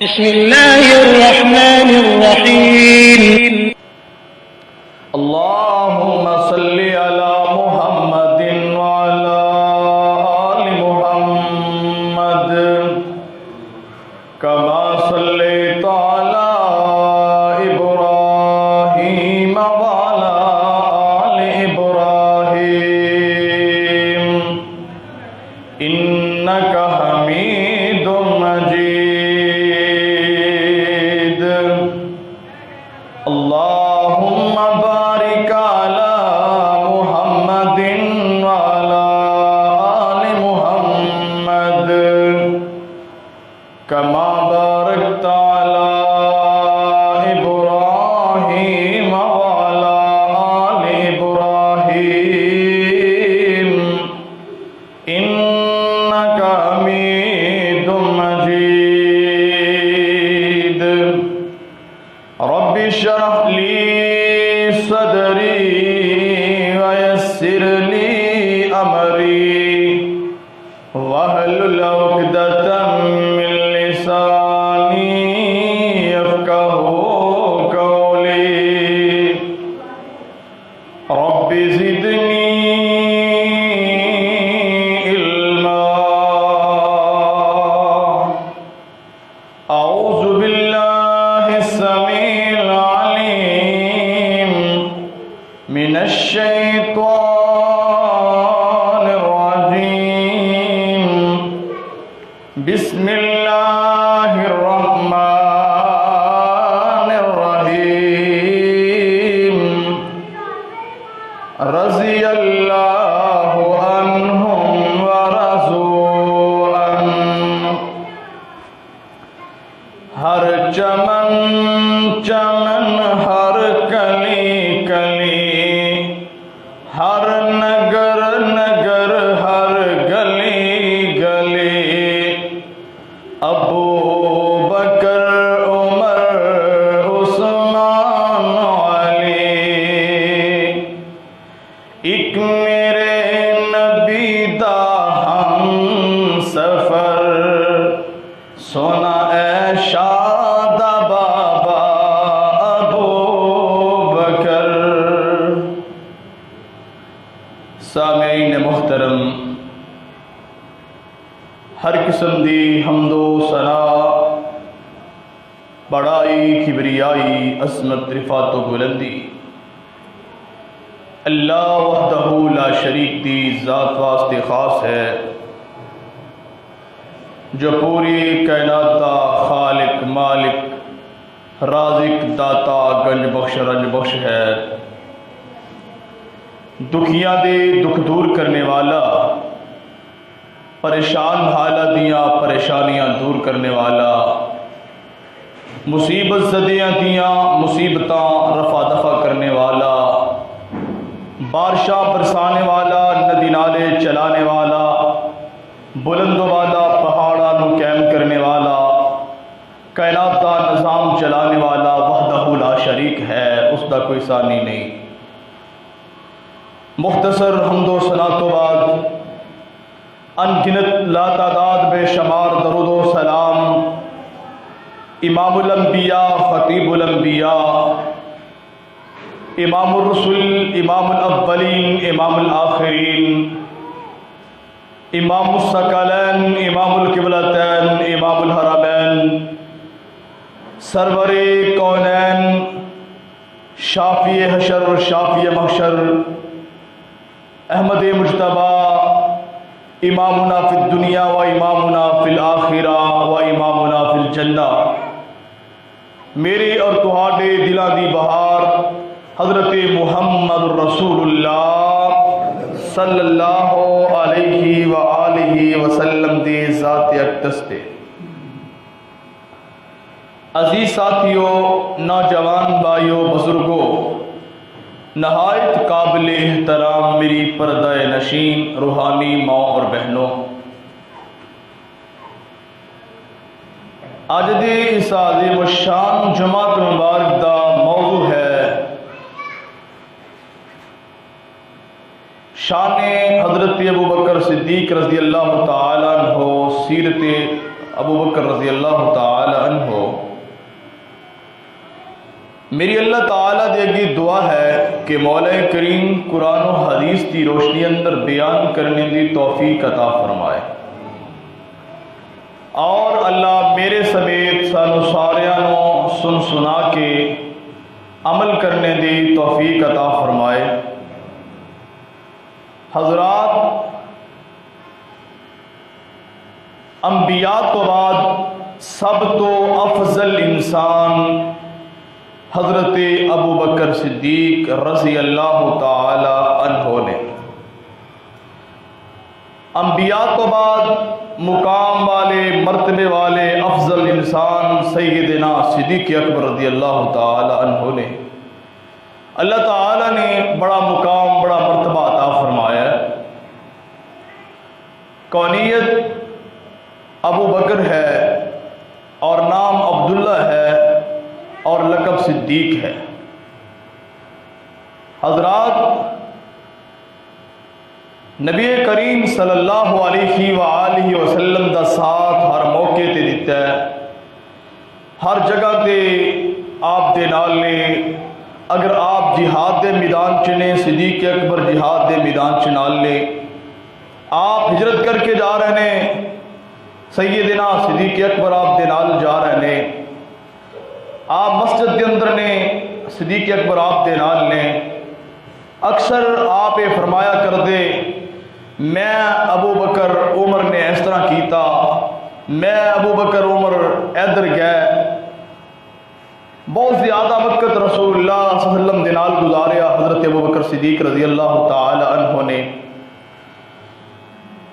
بسم الله الرحمن الرحيم. اللهم صل على محمد وعلى آل محمد كما صليت على إبراهيم وعلى آل إبراهيم إنك حميد مجيد. اللهم بارك على محمد وعلى آل محمد كما باركت على إبراهيم وعلى آل إبراهيم إنك حميد مجيد. رب اشرح لي صدري ويسر لي أمري واحلل عقدة من لساني يفقهوا قولي. رب زدني علما. أعوذ بالله السميع العليم من الشيطان الرجيم. بسم الله الرحمن الرحيم. رضي الله عنهم ورضوا عنه. ہر چمن چمن ہر کلی کلی ہر نگر نگر ہر گلی گلی ابو بکر عمر عثمان علی ایک میرے نبی دا ہم سفر سونا اے شادہ بابا ابو بکر. سامعین محترم، ہر قسم دی حمد و ثنا بڑائی کبریائی عظمت رفعت و بلندی اللہ وحدہ لا شریک دی ذات واسطے خاص ہے، جو پوری کائنات دا خالق مالک رازق داتا گنج بخش رنج بخش ہے. دکھیاں دے دکھ دور کرنے والا، پریشان حالات دیاں پریشانیاں دور کرنے والا، مصیبت زدیاں دیاں مصیبتاں رفع دفع کرنے والا، بارشاں برسانے والا، ندی نالے چلانے والا، بلند والا پہاڑاں نو قائم کرنے والا، کائنات دا نظام چلانے والا وحدہ لا شریک ہے، اس دا کوئی ثانی نہیں. مختصر حمد و ثنا تو بعد ان گنت لا تعداد بے شمار درود و سلام امام الانبیاء خطیب الانبیاء امام الرسل امام الاولین امام الآخرین امام الثقلین امام القبلتین امام الحرمین سرور کونین شافی حشر شافی محشر احمد مجتبی امامنا فی الدنیا و امامنا فی الآخرہ و امامنا فی الجنہ. میرے اور تہاڈے دلاں دی بہار حضرت محمد رسول اللہ صلی اللہ علیہ وآلہ وسلم دی ذات اقدس تے. عزیز ساتھیو، نوجوان بھائیو، بزرگوں، نہایت قابل احترام میری پردہ نشین روحانی ماں اور بہنوں، آج دی اس عظیم الشان جماعت مبارک دا موضوع ہے شان حضرت ابو بکر صدیق رضی اللہ تعالیٰ عنہ، سیرت ابو بکر رضی اللہ تعالی عنہ میری اللہ تعالیٰ دے اگی دعا ہے کہ مولا کریم قرآن و حدیث کی روشنی اندر بیان کرنے دی توفیق عطا فرمائے، اور اللہ میرے سمیت سانو ساریاں نو سن سنا کے عمل کرنے دی توفیق عطا فرمائے۔ حضرات، انبیاء تو بعد سب تو افضل انسان حضرت ابو بکر صدیق رضی اللہ تعالی عنہ نے، انبیاء تو بعد مقام والے مرتبے والے افضل انسان سیدنا صدیق اکبر رضی اللہ تعالی عنہ نے، اللہ تعالی نے بڑا مقام بڑا مرتبہ عطا فرمایا ہے۔ کونیت ابو بکر ہے اور نام عبداللہ ہے اور لقب صدیق ہے۔ حضرات، نبی کریم صلی اللہ علیہ وآلہ وسلم دا ساتھ ہر موقع تے دیتا ہے، ہر جگہ تے آپ دے نال نے۔ اگر آپ جہاد دے میدان چنے، صدیق اکبر جہاد دے میدان چنال لے، آپ ہجرت کر کے جا رہے ہیں، سیدنا صدیق اکبر آپ دے نال جا رہے ہیں، آپ مسجد کے اندر نے، صدیق اکبر آپ دے نال نے۔ اکثر آپ یہ فرمایا کر دے، میں ابو بکر عمر نے اس طرح کیتا، میں ابو بکر عمر ادھر گئے۔ بہت زیادہ وقت رسول اللہ صلی اللہ علیہ وسلم دے نال گزاریا حضرت ابو بکر صدیق رضی اللہ تعالی عنہ نے،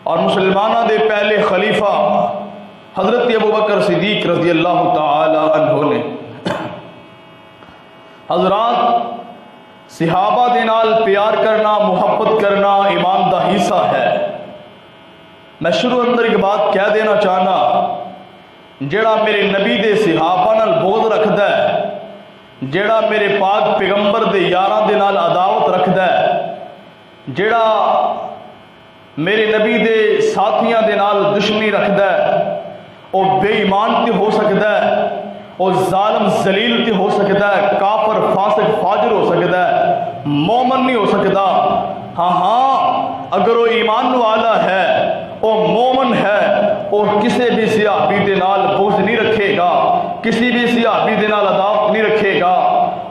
اور مسلمانہ دے پہلے خلیفہ حضرت ابو بکر صدیق رضی اللہ تعالی عنہ نے۔ حضرات، صحابہ دے نال پیار کرنا، محبت کرنا ایمان دا حصہ ہے۔ میں شروع اندر ایک بات کہہ دینا چاہنا، جیڑا میرے نبی دے صحابہ نال بغض رکھدا ہے، جیڑا میرے پاک پیغمبر دے یاراں دے نال عداوت رکھدا ہے، جیڑا میرے نبی دے ساتھیاں دے نال دشمنی رکھدا ہے، وہ بے ایمان تے ہو سکدا ہے، وہ ظالم ذلیل تے ہو سکتا ہے، کافر فاسق فاجر ہو سکتا ہے، مومن نہیں ہو سکتا۔ ہاں، اگر وہ ایمان والا ہے، وہ مومن ہے، وہ کسی بھی صحابی دے نال بغض نہیں رکھے گا، کسی بھی صحابی دے نال عداوت نہیں رکھے گا۔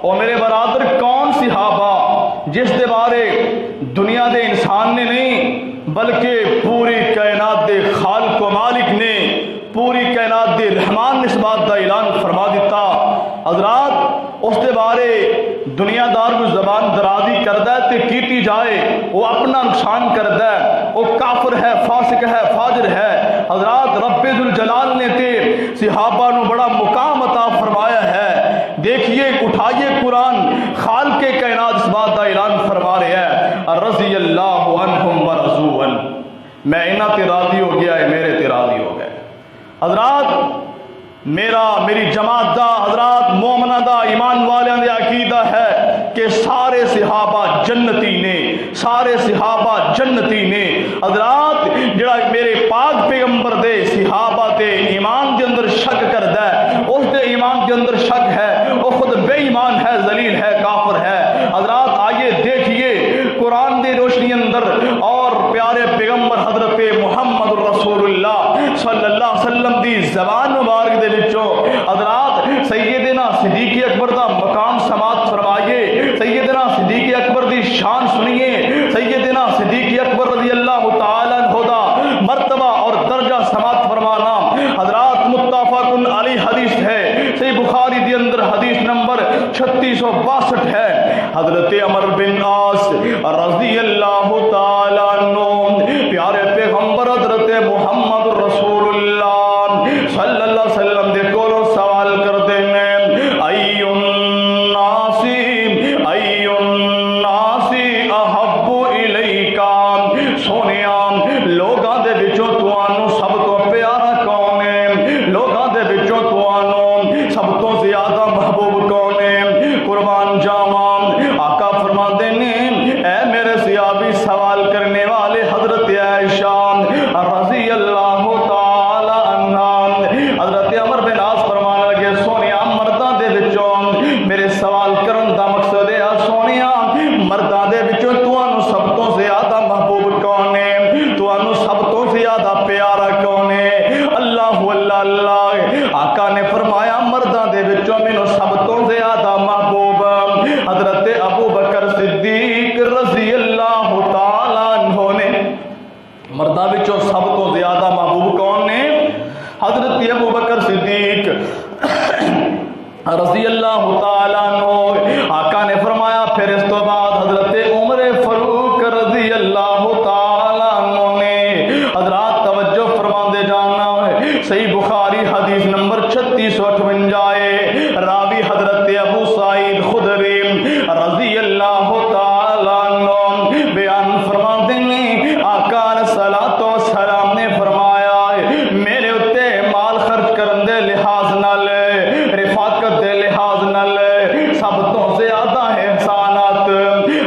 اور میرے برادر، کون صحابہ جس دے بارے دنیا دے انسان نے نہیں بلکہ پوری کائنات دے خالق و مالک نے، پوری کائنات دے رحمان نے اس بات کا اعلان فرما دیتا۔ حضرات، اس دے بارے دنیا دار کو زبان درازی کردہ ہے تے کیتی جائے، وہ اپنا نقصان کردہ ہے، وہ کافر ہے، فاسق ہے، فاجر ہے۔ حضرات، رب ذوالجلال نے تے صحابہ نو بڑا مقام عطا فرمایا ہے۔ دیکھیے، اٹھائیے قرآن، خالق کائنات اس بات کا اعلان فرما رہے ہیں، رضی اللہ عنہم ورضوا عنہ، میں انہاں تے راضی ہو گیا ہے، میرے تے راضی ہو گئے۔ حضرات، میری جماعت دا، حضرات مومنہ دا، ایمان والیاں دے عقیدہ ہے کہ سارے صحابہ جنتی نے، سارے صحابہ جنتی نے۔ حضرات، جڑا میرے پاک پیغمبر دے صحابہ دے ایمان دے اندر شک کردا ہے، اس دے ایمان دے اندر شک ہے، وہ خود بے ایمان ہے، ذلیل ہے، کافر ہے۔ حضرات، آئیے دیکھیے قرآن دے روشنی اندر اور پیارے پیغمبر حضرت محمد رسول اللہ صلی اللہ علیہ وسلم دی زبان مبارک دے وچوں حضرات سیدنا صدیق اکبر دا مقام سماعت فرمائیے، سیدنا صدیق اکبر دی شان سنیے، سیدنا صدیق اکبر رضی اللہ تعالی عنہ دا مرتبہ اور درجہ سماعت فرمانا۔ حضرات، متفق علیہ حدیث ہے، صحیح بخاری دی اندر حدیث نمبر 3662 ہے۔ حضرت عمر بن عاص رضی اللہ تعالی عنہ پیارے پیغمبر حضرت محمد رسول اللہ صلی اللہ علیہ وسلم دے کولوں سوال کرتے ہیں، ای الناس احب الیکا، سونیا لوگاں دے وچوں تانوں سب تو پیارا کون ہے؟ لوگاں دے وچوں تانوں سب تو زیادہ محبوب کون ہے؟ قربان جاواں، آقا فرماندے نے، اے میرے صحابی سوال کرنے والے حضرت عائشہ رضی اللہ تعالی عنہا آقا نے فرمایا مرداں دے وچوں مینوں سب تو زیادہ محبوب حضرت ابو بکر صدیق رضی اللہ تعالی عنہ نے۔ مرداں وچوں سب تو زیادہ محبوب کون نے؟ حضرت ابو بکر صدیق رضی اللہ تعالیٰ عنہ۔ آقا نے فرمایا پھر اس تو بعد حضرت عمر فاروق رضی اللہ تعالیٰ عنہ نے۔ حضرات توجہ فرما دے جانا ہے، صحیح بخاری حدیث نمبر 3658 راوی حضرت ابو سعید خدری رضی اللہ تعالیٰ عنہ بیان فرما دیں، آقا علیہ الصلوۃ والسلام نے فرمایا میرے اتے مال خرچ کرن دے لحاظ نال، رفاقت دے لحاظ نال سب تو زیادہ احسانات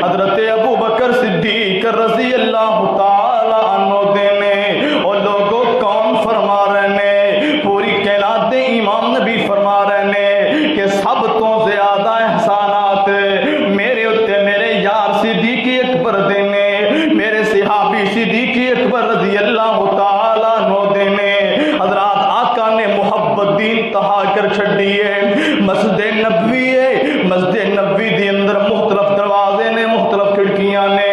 حضرت ابو بکر صدیق رضی اللہ تعالی عنہ دے نے۔ اور لوگوں کون فرما رہے نے؟ پوری کائنات دے امام نبی فرما رہے نے کہ سب تو زیادہ احسانات میرے اتے میرے یار صدیق اکبر دے نے، میرے صحابی صدیق اکبر رضی اللہ تعالی عنہ دے نے۔ حضرات آقا نے محبت دی انتہا کر چھڈی ہے۔ مسجد نبوی ہے، مسجد نبوی دی اندر مختلف دروازے نے، مختلف کھڑکیاں نے۔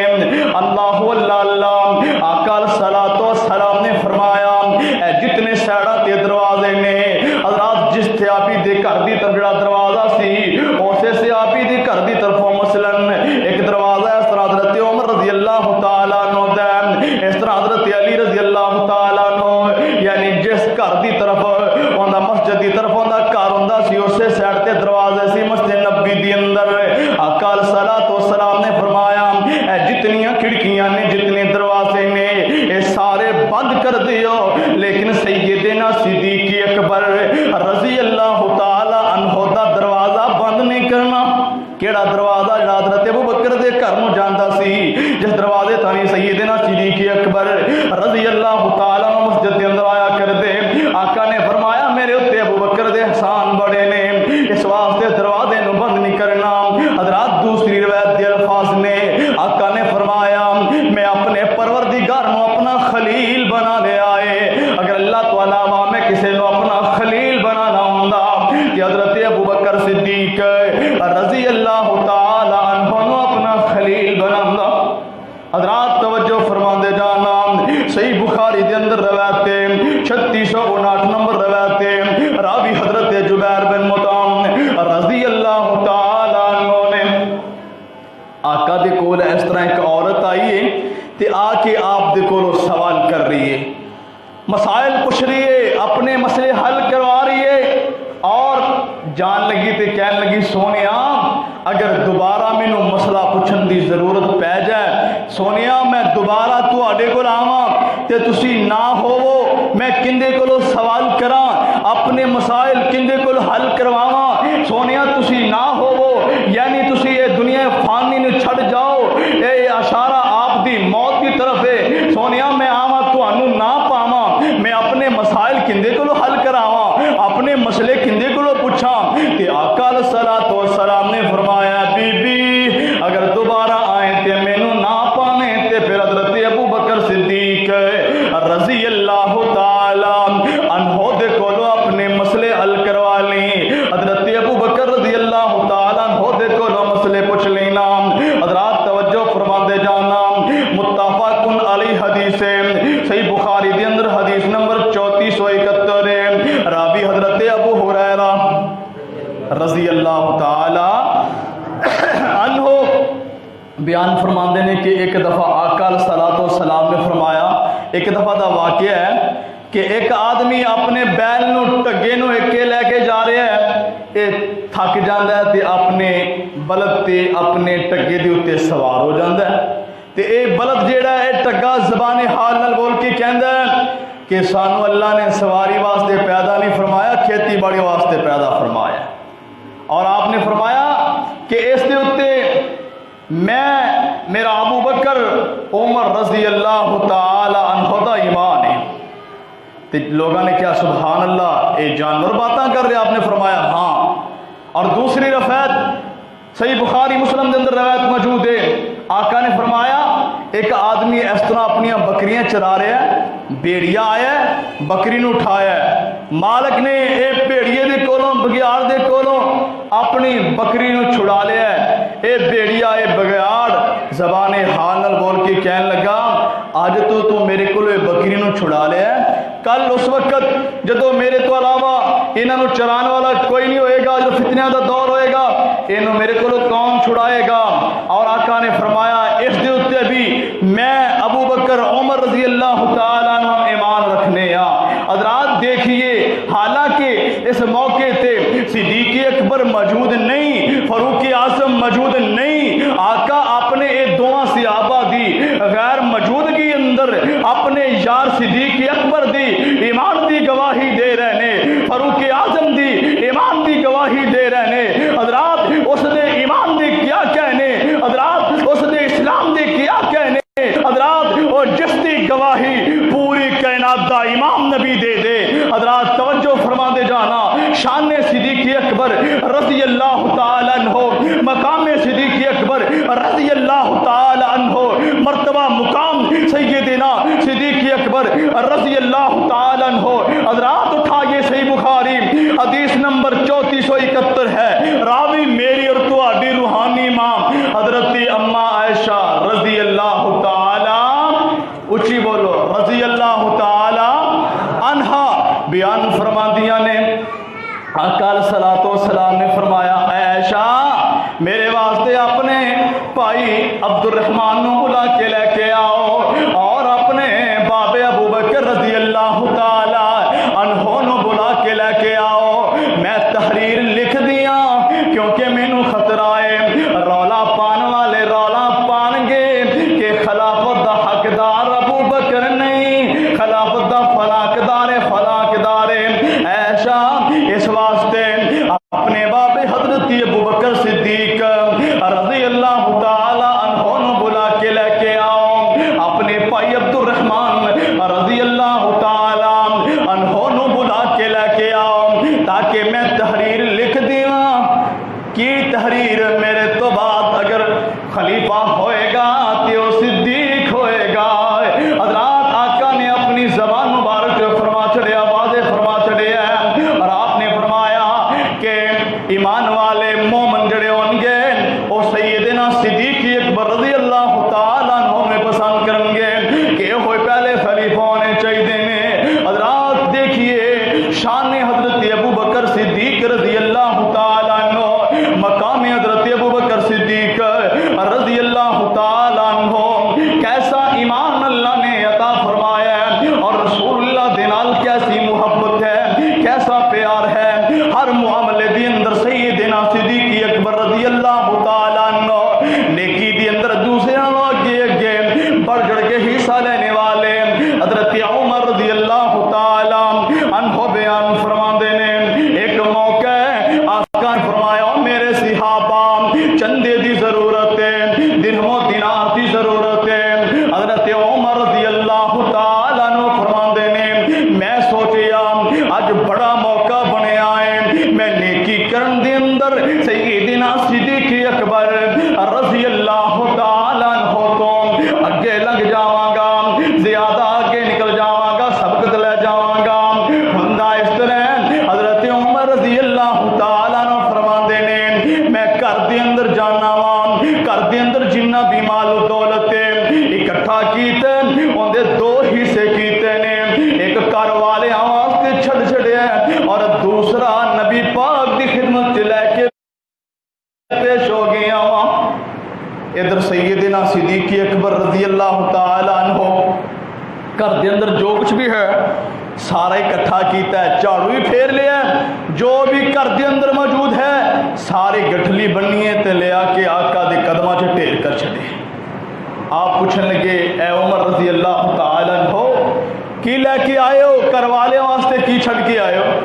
اللہ اللہ اللہ، آقا علیہ الصلوۃ والسلام نے فرمایا اے جتنے سیڑاں تے دروازے نے، حضرات جس تے آپی دے گھر دی طرف جڑا دروازہ سی اسے سے آپی دے گھر دی طرفوں مثلاً ایک دروازہ اس طرح حضرت عمر رضی اللہ تعالیٰ عنہ دا، اس طرح حضرت علی رضی اللہ تعالیٰ عنہ، یعنی جس گھر دی طرف اوندا مسجد دی طرف اوندا گھر ہوندا سی اسے سائڈ تے دروازے سی مسجد نبوی دی اندر۔ آقا علیہ الصلوۃ والسلام نے فرمایا اے جتنیاں کھڑکیاں نے، جتنے دروازے نے، اے سارے بند کر دیو، لیکن سیدنا صدیق اکبر رضی اللہ تعالی عنہ دا دروازہ بند نہیں کرنا۔ کیڑا دروازہ؟ جڑا حضرت ابو بکر دے گھر نوں جاندا سی، جس دروازے تانی سیدنا صدیق اکبر رضی اللہ تعالی عنہ مسجد دے اندر آیا کر دے۔ آقا نے فرمایا میرے اتے ابو بکر دے احسان بڑے نے، اس واسطے دروازے نوں بند نہیں کرنا۔ حضرات دوسری روایت دے الفاظ نے، آقا نے فرمایا میں اپنے پروردگار نوں اپنا خلیل بنا لیا ہے۔ اگر اللہ تو علاوہ میں کسی نوں اپنا خلیل بنانا ہوندا کہ حضرت ابو بکر صدیق رضی اللہ تعالی عنہ نوں اپنا خلیل بنانا۔ حضرات توجہ فرما دے جانا، صحیح بخاری دے اندر روایت ہے 3659 نمبر روایت ہے، راوی حضرت جبیر بن مطعم رضی اللہ تعالی عنہ نے۔ آقا دے کول اس طرح ایک عورت آئی ہے تے آ کے آپ دے کولوں سوال کر رہی ہے، مسائل پوچھ رہی ہے، اپنے مسئلے حل کروا رہی ہے، اور جان لگی تے کہن لگی سونیا اگر دوبارہ مینوں مسئلہ پوچھن دی ضرورت پہ جائے، سونیا میں دوبارہ تواڈے کول آواں تے تسی نہ ہوو، میں کندے کولوں سوال کراں، اپنے مسائل کندے کول حل کرواواں، سونیا تسی نہ ہوو، یعنی تسی یہ دنیا فانی نوں چھڈ جاؤ، اے اشارہ آپ دی موت کی طرف ہے۔ سونیا میں آواں تانوں نہ پاواں، میں اپنے مسائل کندے کولوں حل کراواں، اپنے مسئلے کندے کولوں پوچھاں؟ تے آقا علیہ الصلوۃ والسلام نے فرمایا بی بی اگر دوبارہ آئے تے مینوں نہ پاویں تے پھر حضرت ابو بکر صدیق رضی اللہ تعالی عنہ دے کولوں اپنے مسئلے حل کروا لیں۔ حضرت ابو بکر رضی اللہ تعالی عنہ دے کولوں مسئلے پوچھ لینا۔ حضرات توجہ فرما دے جانا، متفق علیہ حدیث ہے، صحیح بخاری دے اندر حدیث نمبر 3471 ہے، راوی حضرت ابو ہریرہ رضی اللہ تعالی عنہ بیان فرماندے نے کہ ایک دفعہ آقا علیہ الصلوۃ والسلام نے فرمایا، ایک دفعہ دا واقعہ ہے کہ ایک آدمی اپنے بیل نو ٹگے نو اکے لے کے جا رہا ہے، اے تھک جاندا ہے تے اپنے بلد تے اپنے ٹگے دے اوتے سوار ہو جاندا ہے، تے اے بلد جیڑا ہے ٹگا زبان حال نال بول کے کہندا ہے کہ سانو اللہ نے سواری واسطے پیدا نہیں فرمایا، کھیتی باڑی واسطے پیدا فرمایا، اور آپ نے فرمایا کہ اس دے اوتے میں میرا ابو بکر عمر رضی اللہ تعالی عنہ دا ایمان ہے۔ تے لوگوں نے کیا سبحان اللہ، اے جانور باتاں کر رہے؟ آپ نے فرمایا ہاں۔ اور دوسری روایت صحیح بخاری مسلم کے اندر روایت موجود ہے، آقا نے فرمایا ایک آدمی اس طرح اپنی بکریاں چرا رہا ہے بھیڑیا آیا بکری نو اٹھایا، مالک نے اے بھیڑیے دے کولوں بگیاڑ دے کولوں اپنی بکری نو چھڑا لیا ہے۔ اے بھیڑیا اے بگیاڑ زبان حال نال بول کے کہن لگا اج تو میرے کولوں اے بکری نو چھڑا لیا ہے، کل اس وقت جدو میرے تو علاوہ انہاں نو چران والا کوئی نہیں ہوئے گا، جو فتنیاں دا دور ہوئے گا انہوں میرے کولوں کون چھڑائے گا؟ اور آقا نے فرمایا اس دے اوتے بھی میں ابو بکر عمر رضی اللہ تعالیٰ عنہ ایمان رکھنے حضرات دیکھیے، حالانکہ اس موقع تے صدیق اکبر موجود نہیں، فاروق اعظم موجود نہیں، آقا اپنے اے دونوں صحابہ دی غیر موجودگی اندر اپنے یار صدیق اکبر دی ایمان دی گواہی دے رہے نے، فاروق اعظم دی ایمان دی گواہی دے رہے نے۔ حضرات اس نے ایمان دی کیا کہنے، حضرات اس نے اسلام دی کیا کہنے، حضرات وہ جس دی گواہی پوری کائنات دا امام نبی دے دے۔ حضرات توجہ فرما دے جانا، شان صدیق اکبر رضی اللہ تعالی عنہ، مقام صدیق اکبر رضی اللہ تعالی عنہ، مرتبہ مقام سیدنا صدیق اکبر رضی اللہ تعالی عنہ۔ حضرات اٹھائیے صحیح بخاری حدیث نمبر 3471 ہے، راوی میری اور تہاڈی روحانی ماں حضرت اما عائشہ رضی اللہ تعالی، اچھی بولو، رضی اللہ تعالی عنہا بیان فرماندیاں نے، آقا علیہ الصلوۃ والسلام نے فرمایا اے عائشہ میرے واسطے اپنے بھائی عبد الرحمن نو بلا کے لے کے آؤ اور اپنے بابے ابو بکر رضی اللہ تعالی عنہ نو بلا کے لے کے آؤ، میں تحریر لکھ دیاں کیونکہ مینوں خطرہ ہے رولا پان والے رولا پان گے کہ خلافت دا حقدار ابو بکر نہیں، خلافت دا فلاکدار فلاکدار ایشا، اس واسطے اپنے باپ حضرت ابو بکر صدیق رضی اللہ تعالی عنہ نو بلا کے لے کے آؤ، اپنے بھائی عبد الرحمن رضی اللہ تعالی عنہ نو بلا کے لے کے آؤ تاکہ میں تحریر لکھ دیواں کی تحریر میرے تو بعد اگر خلیفہ ہوئے گا تو صدیق ہوئے گا۔ حضرات آقا نے اپنی زبان مبارک فرما چڑھیا، واضح فرما چڑھیا اور آپ نے فرمایا کہ ایمان والے مومن جڑے ہون گے وہ سیدنا صدیق اکبر رضی اللہ تعالیٰ عنہ میں پسند کریں گے کہ ہوئے پہلے خلیفہ ہونے چاہیے نے۔ حضرات دیکھیے شان حضرت ابو بکر صدیق رضی اللہ تعالیٰ عنہ، مقام حضرت ابو بکر صدیق رضی اللہ تعالیٰ عنہ، کیسا ایمان اللہ نے عطا فرمایا ہے اور رسول اللہ دے نال کیسی محبت ہے، کیسا پیار ہے، ہر معاملے دی اندر سیدنا صدیق اکبر رضی اللہ تعالیٰ عنہ نیکی دی اندر دوسرے آگے اگے بڑھ چڑھ کے حصہ لینے والے حضرت عمر رضی اللہ تعالیٰ عنہ بیان فرما دینے، ایک موقع ہے آقا نے فرمایا میرے صحابہ چندے دی ضرورت ہے، درہم و دینار دی ضرورت ہے، حضرت عمر رضی اللہ تعالیٰ عنہ فرما دینے میں سوچیا آج بڑا موقع بنے آئے، میں نیکی کرن دے اندر سیدنا صدیق اکبر رضی اللہ تعالیٰ عنہ تو اگے لگ جاواں گا، زیادہ آگے نکل جاواں گا، سبقت لے جاواں گا، بندہ اس طرح حضرت عمر رضی اللہ تعالیٰ عنہ فرما دینے میں گھر دے اندر جانا وا، گھر دے اندر جنہ بھی مال و دولت اکٹھا کیتے ان دے دو حصے کیتے نے، ایک گھر والے واسطے چھڑ چھڑیا اور دوسرا نبی پاک دی خدمت لے کے پیش ہو گیا وا۔ ادھر سیدنا صدیق اکبر رضی اللہ تعالی عنہ گھر دے اندر جو کچھ بھی ہے سارا اکٹھا کیتا ہے، جھاڑو ہی پھیر لیا، جو بھی گھر دے اندر موجود ہے ساری گٹھلی بنی ہے تے لے آ کے آقا دے قدماں چ ڈھیر کر چھڑے۔ آپ پوچھن لگے اے عمر رضی اللہ تعالی عنہ کی لے کے آئے ہو، گھر والے واسطے کی چھڑ کے آئے ہو؟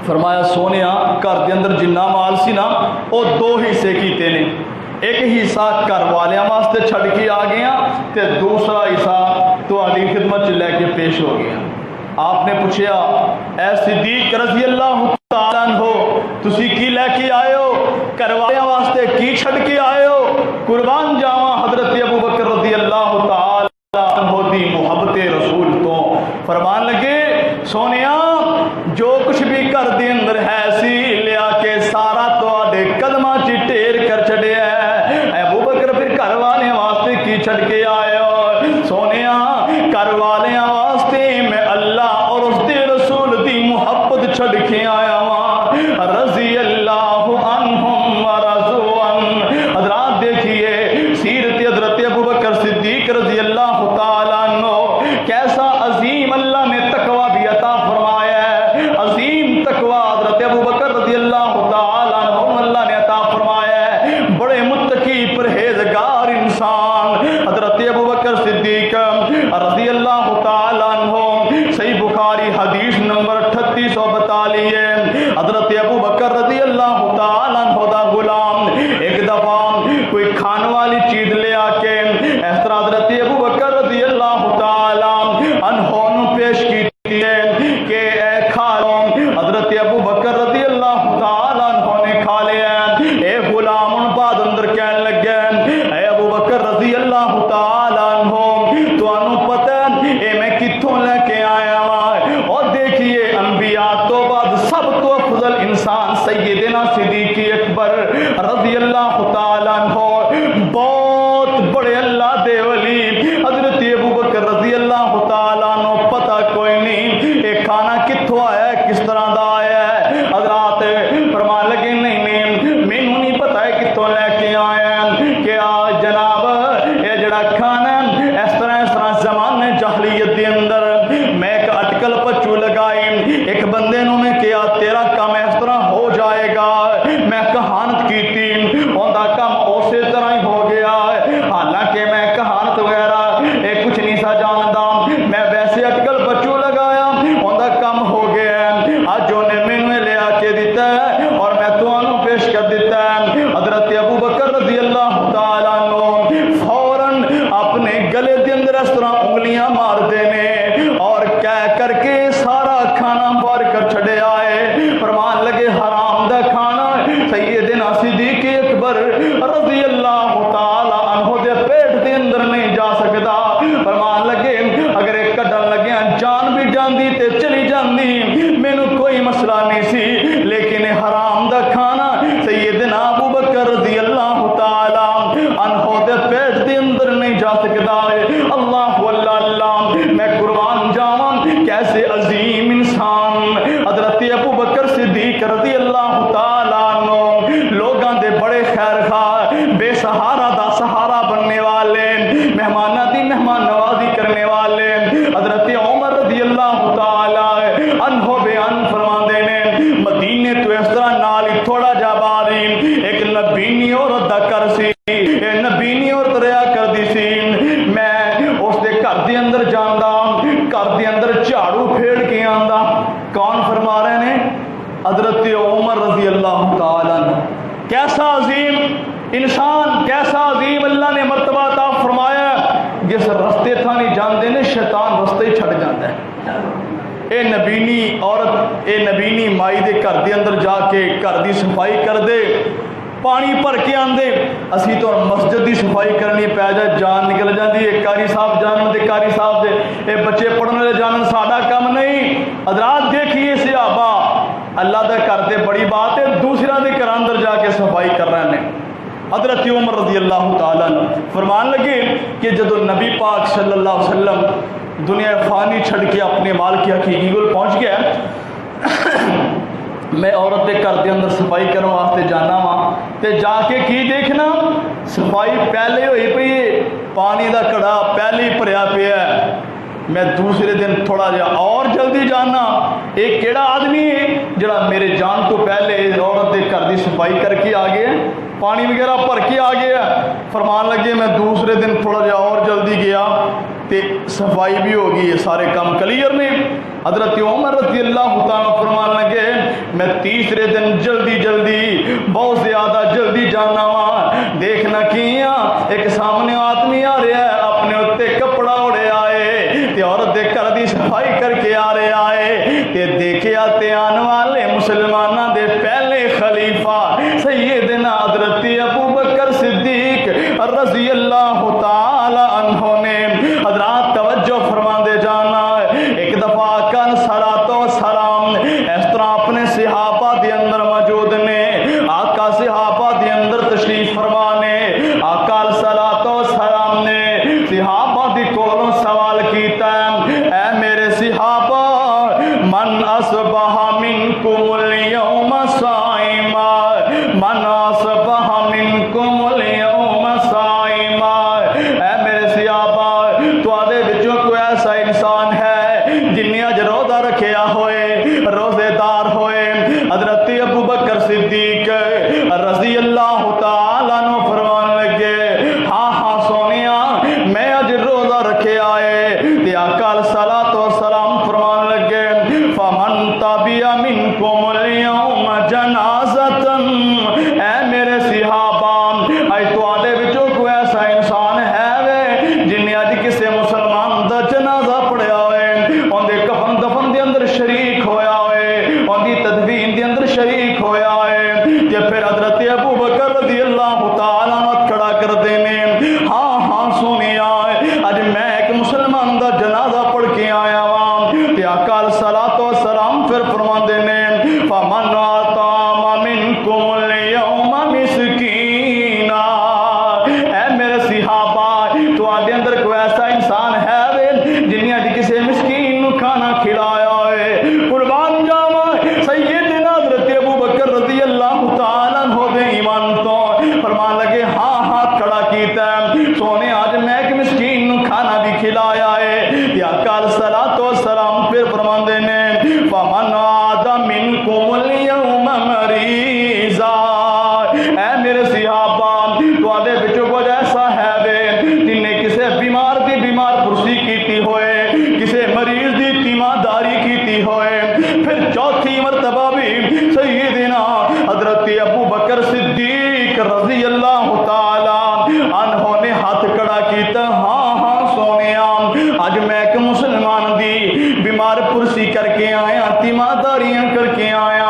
فرمایا سونیا گھر دے اندر جنہ مال سی نا وہ دو حصے کیتے نے، ایک حصہ گھر والیاں واسطے چھڑ کے آ گیا تے دوسرا حصہ تہاڈی خدمت لے کے پیش ہو گیا۔ آپ نے پوچھا اے صدیق رضی اللہ تعالیٰ عنہ تسی کی لے کے آئے ہو، گھر والیاں واسطے کی چھڑ کے آئے ہو؟ قربان جاواں حضرت ابو بکر رضی اللہ تعالیٰ عنہ دی جو کچھ بھی گھر دے اندر ہے سی لیا کے سارا تواڈے قدماں چ ٹھیر کر چھڈیا ہے۔ اے ابو بکر پھر گھر والے واسطے کی چھڈ کے آئے ہو؟ سونیا گھر والے واسطے میں اللہ اور اس دے رسول دی محبت چھڈ کے آیا ہاں، رضی اللہ عنہم ورضوا عنہ۔ حضرات دیکھیے سیرت حضرت ابو بکر صدیق رضی اللہ تعالیٰ عنہ، کیسا عظیم اللہ نے تقوی بھی عطا فرمایا ہے۔ عظیم تقوی حضرت ابو بکر رضی اللہ تعالیٰ عنہ اللہ نے عطا فرمایا ہے۔ بڑے متقی پرہیزگار انسان حضرت ابو بکر صدیق رضی اللہ تعالیٰ عنہ، صحیح بخاری حدیث نمبر 3842، حضرت ابو بکر رضی اللہ تعالیٰ عنہ دا غلام ایک دفعہ کوئی کھان والی چیز لے آ کے اس طرح حضرت ابو بکر رضی اللہ تعالیٰ عنہ نو پیش کی ہے کہ اے کھا لو۔ حضرت ابو بکر رضی اللہ تعالیٰ عنہ نے کھا لیا۔ اے غلام ان بعد اندر کہنے لگے اے ابو بکر رضی اللہ تعالیٰ عنہ، تو انو پتہ اے میں کتھوں لے کے آیا ہوں؟ اور دیکھیے انبیاء تو بعد سب تو افضل انسان سیدنا صدیق اکبر رضی اللہ تعالیٰ عنہ، بہت بڑے اللہ دے ولی حضرت ابو بکر رضی اللہ تعالیٰ عنہ، پتہ کوئی نہیں یہ کھانا کتھوں آیا ہے، کس طرح دا آیا ہے۔ حضرات فرمان لگے نہیں مینوں نہیں پتہ ہے کتھوں لے کے آیا ہے کہ آج جناب یہ جڑا کھانا اس طرح زمانے جاہلیت دے اندر میں ایک اٹکل پچو لگائی، ایک بندے نو میں کیا تیرا کام اس طرح ہو جائے گا، میں کہانت کی تھی ان دا کام اسی طرح ہی ہو گیا، حالانکہ میں کہانت وغیرہ کچھ نہیں سا جاندا، میں ویسے اٹکل پچو لگایا ان دا کام ہو گیا، اج انہیں مینوں لیا کے دیتا ہے اور میں تانوں پیش کر دیتا ہے۔ حضرت ابو بکر رضی اللہ تعالیٰ عنہ فوراً اپنے گلے دے اندر اس طرح انگلیاں مار دینے اور کہہ کر کے سارا کھانا بار کر چھڑے آئے۔ فرمان لگے حرام دا کھانا سیدنا صدیق اکبر رضی اللہ تعالیٰ عنہ دے پیٹ دے اندر نہیں جا سکتا۔ فرمان لگے اگر ایک کڈن لگیا جان بھی جاندی تے چلی جاندی مینوں کوئی مسئلہ نہیں سی، لیکن حرام دا کھانا سیدنا ابو بکر رضی اللہ تعالیٰ عنہ دے پیٹ دے اندر نہیں جا سکتا۔ اللہ اللہ اللہ، میں قربان جاواں کیسے عظیم انسان حضرت ابو بکر صدیق رضی اللہ تعالیٰ عنہ، لوگاں دے بڑے خیر خواہ، بے سہارا دا سہارا بننے والے، مہمانہ دی مہمان نوازی کرنے والے حضرت عمر رضی اللہ تعالیٰ عنہ بیان فرماندے نے مدینے تو اس طرح نال ہی تھوڑا جا باری ایک نبینی عورت دا کر سی، نبینی عورت رہا کر دی سی، میں اس دے گھر دے اندر جاندا، گھر دے اندر جھاڑو پھیڑ کے آندا۔ کون فرما رہے ہیں؟ حضرت عمر رضی اللہ تعالیٰ عنہ۔ کیسا عظیم انسان، کیسا عظیم اللہ نے مرتبہ عطا فرمایا، جس رستے تھا نہیں جاندے نے شیطان رستے ہی چھڑ جاتا ہے۔ اے نبینی عورت، اے نبینی مائی دے گھر دے اندر جا کے گھر دی صفائی کر دے، پانی بھر کے آندے، اسی تو مسجد دی صفائی کرنی پی جائے جان نکل جاندی ہے، قاری صاحب جانن دے قاری صاحب دے، اے بچے پڑھنے والے جانن، ساڈا کم نہیں۔ حضرات دیکھیے صحابہ اللہ دے گھر تے بڑی بات ہے، دوسرا دے گھر اندر جا کے صفائی کر رہے ہیں۔ حضرت عمر رضی اللہ تعالیٰ عنہ فرمان لگے کہ جب نبی پاک صلی اللہ علیہ وسلم دنیا فانی چھڑ کے اپنے مال کی حقیقی گل پہنچ گیا، میں عورت کے گھر کے اندر صفائی کرنے واسطے جانا وا تے جا کے کی دیکھنا صفائی پہلے ہوئی پئی ہے، پانی دا کڑا پہلے ہی بھریا پیا ہے۔ میں دوسرے دن تھوڑا جہا اور جلدی جانا، ایک کیڑا آدمی ہے جڑا میرے جان تو پہلے عورت کے گھر کی صفائی کر کے آ گیا، پانی وغیرہ بھر کے آ گیا۔ فرمان لگے میں دوسرے دن تھوڑا جہا اور جلدی گیا تے صفائی بھی ہو گئی، سارے کام کلیئر نے۔ حضرت عمر رضی اللہ تعالیٰ فرمان لگے میں تیسرے دن جلدی بہت زیادہ جلدی جانا وا، دیکھنا کیا ایک سامنے آدمی آ رہا ہے، اپنے اتنے کپڑا اڑے آئے تے عورت دے گھر دی صفائی کر کے آ رہے آئے تے دیکھیا تے آنے والے مسلمانوں دے پہلے خلیفہ سیدنا حضرت ابو بکر صدیق رضی اللہ تعالی عنہ نے۔ حضرات توجہ فرما دے جانا، ایک دفعہ کن صلوات و سلام اصبح منکم اليوم صائما من اصبح منکم اليوم صائما اے میرے صحابہ تواڈے وچوں کوئی ایسا انسان ہے جن نے اج روزہ رکھیا ہوئے روزے دار ہوئے حضرت ابو بکر صدیق رضی اللہ تعالیٰ عنہ فرمان لگے ہاں ہاں سونیا میں اج روزہ رکھے آئے تے آقا علیہ الصلوۃ والسلام فرمان لگے فمن تبع منکم اليوم جنازۃ اے میرے صحابہ اج تواڈے وچوں کوئی ایسا انسان ہے وے جن نے اج کسے مسلمان دا جنازہ پڑھیا ہوئے اون دے کفن دفن دے اندر شریک ہویا ہوئے اون دی تدفین دے اندر شریک ہویا ہے تے پھر حضرت ابو بکر رضی اللہ تعالیٰ عنہ کھڑا کر دینے ہاں ہاں سونیا اج میں ایک مسلمان دا جنازہ پڑھ کے آیا ہاں تے آقا علیہ الصلوۃ والسلام پھر فرمان دینے فمن اطعم منکم اليوم مسکینا اے میرے صحابہ تواڈے اندر کوئی ایسا انسان ہے وے جن نے اج کسے مسکین نو کھانا کھلایا ہے قربان جاواں سیدنا حضرت ابو بکر رضی اللہ تعالیٰ عنہ دے ایمان تو فرمان لگے ہاں ہاتھ کھڑا کیتا ہے سونے آج میں ایک مسکین نو کھانا بھی کھلایا ہے یا کال الصلوۃ والسلام پھر فرمان دینے فمن عاد منکم اليوم مریضا اے میرے صحابہ تواڈے وچوں کوئی ایسا ہے وے جن نے کسے بیمار دی بیمار پرسی کیتی ہوئے کسے مریض دی تیمارداری کیتی ہوئے پھر چوتھی مرتبہ بھی سیدنا حضرت ابو بکر صدیق رضی اللہ تعالی عنہ نے ہاتھ کھڑا کیتا ہاں ہاں سونیا اج میں ایک مسلمان دی بیمار پرسی کر کے آیا تیمارداریاں کر کے آیا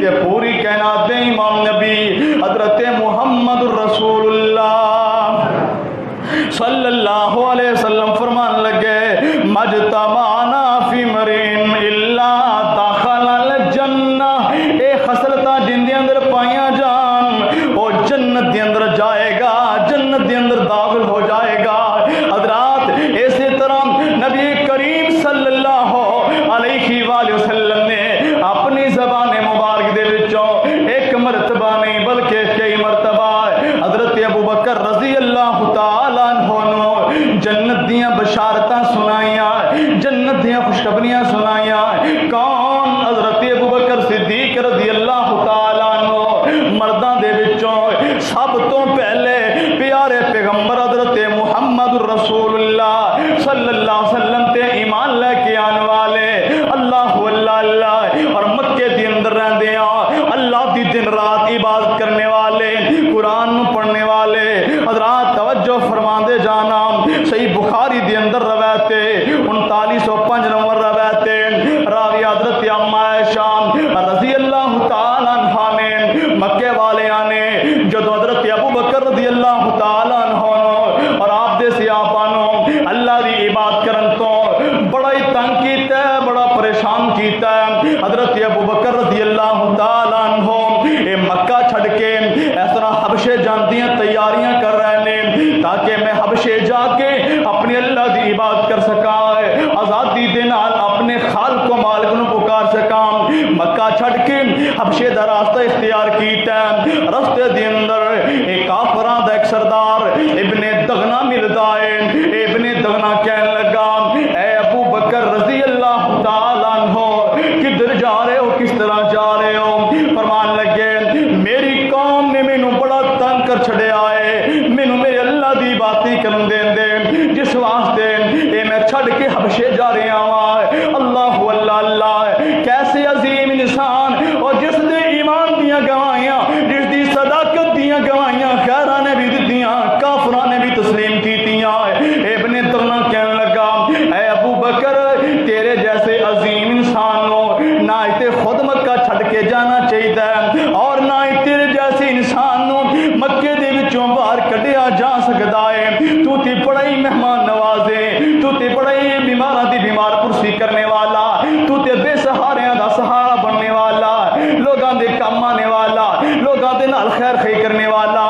یہ پوری کائنات دے امام نبی حضرت محمد رسول اللہ صلی اللہ علیہ وسلم فرمان لگے مجتمعنا فی مرین الا دخل الجنہ اے خصلتاں جن دے اندر پائیاں جان او جنت دے اندر جائے گا جنت دے اندر داخل ہو جائے گا حضرات اسی طرح نبی کریم صلی اللہ علیہ وآلہ وسلم نے اپنی زبان مبارک دے وچوں ایک مرتبہ نہیں بلکہ کئی مرتبہ حضرت ابو بکر رضی اللہ تعالیٰ عنہ نو جنت دیاں بشارتاں سنائیاں جنت دیاں خوشخبریاں سنائیاں کون حضرت ابو بکر صدیق رضی اللہ تعالیٰ عنہ مرداں دے وچوں سب تو پہلے پیارے پیغمبر حضرت محمد رسول اللہ صلی اللہ علیہ وسلم تے ایمان لے کے آنے والے اللہ اللہ اور مکے دے اندر رہندے اللہ دی دن رات عبادت کرنے والے قرآن پڑھنے والے حضرات توجہ فرماندے جانا صحیح بخاری دے اندر روایت 3905 نمبر روایت راوی حضرت اما عائشہ رضی اللہ تعالی عنہا نے مکے والے آنے جدو حضرت ابو بکر رضی اللہ تعالی عنہ اور آپ دے صحابہ نو اللہ دی عبادت کرن تو بڑا ہی تنگ کیتا ہے بڑا پریشان کیتا ہے حضرت ابو بکر رضی اللہ تعالی عنہ اے مکہ چھڑ کے اس طرح حبشے جاندیاں تیاریاں کر رہے نے تاکہ میں حبشے جا کے اپنی اللہ دی عبادت کر سکاں آزادی دے نال اپنے خالق و مالک نو پکار سکاں مکہ چھڑ کے حبشے دا راستہ اختیار کیتا ہے راستے دے اندر ایک کافراں دا ایک سردار ابن دغنا ملدا ہے ابن دغنا کہنے لگا اے ابو بکر رضی اللہ تعالی عنہ کدھر جا رہے ہو کس طرح جا رہے ہو فرمان لگے میری قوم نے مینوں بڑا تنگ کر چھڑیا ہے مینوں میرے اللہ دی باتیں کرن دین دے جس واسطے اے میں چھڑ کے حبشے جا رہا ہوں اللہ اللہ کیسے عظیم انسان اور جس نے ایمان دیاں گواہیاں جس دی صداقت دیاں گواہیاں خیراں نے بھی دتیاں کافراں نے بھی تسلیم کیتیاں ابن تغنا کہنے لگا اے ابو بکر تیرے جیسے عظیم انسان نو نہ تے خود مکہ چھڑ کے جانا چاہیے اور نہ تیرے جیسے انسان نو مکے دے وچوں باہر کڈیا جا سکدا ہے تو تے بڑا ہی مہمان نواز ہے تو تے بڑا ہی بیماراں دی بیمار پرسی کرنے والا تو تے بے سہاریاں دا سہارا بننے والا لوگاں دے کام آنے والا لوگاں دے نال خیر خی کرنے والا